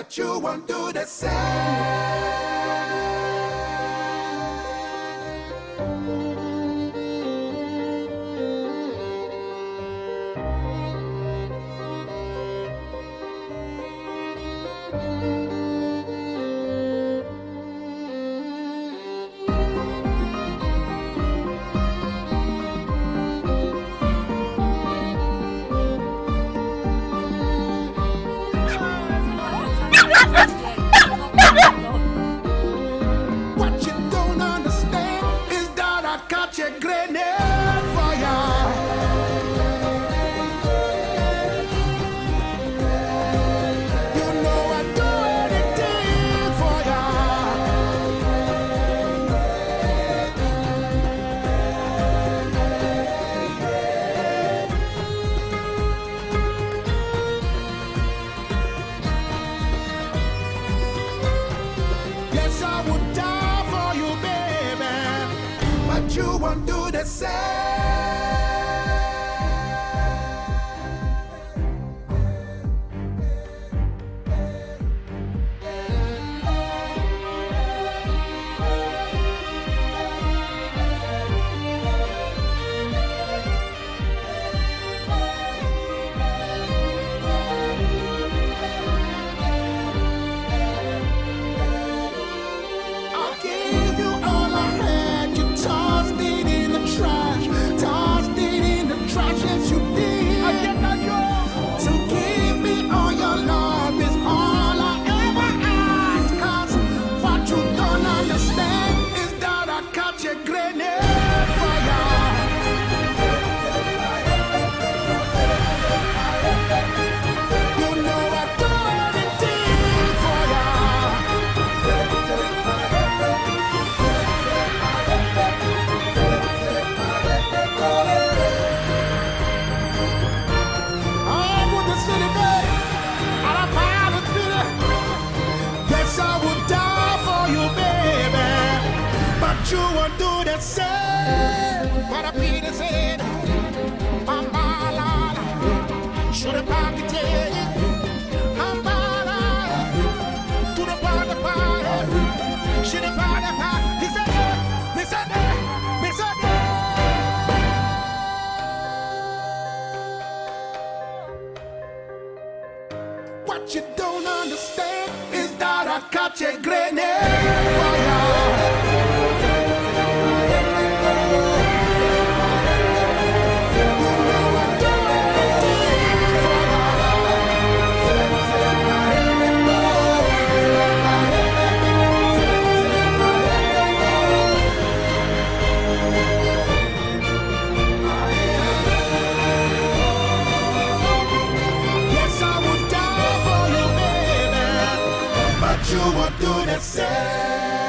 but you won't do the same. What you don't understand is that I got your grenade for ya. You know I do anything for ya. Yes, I would die for you, baby, but you won't do the same. I gave you all I had. You tossed it in the trash. Tossed it in the trash, yes you did. I get that yours. To give me all your love is all I ever ask. 'Cause what you don't understand is that I got your grenade for ya. You know I do anything for ya. I want the city baby, and I found the city. Yes, I would die for you, baby, but you won't do the same. What a Peter said, I'm ballad. Should have pocket tell you, I'm ballad. To the party, should have party. He said, yeah, me said, yeah, me said, yeah. What you don't understand is that I got your grenade for ya. You know I do anything for Yes, I would die for you, baby, but you won't do the same.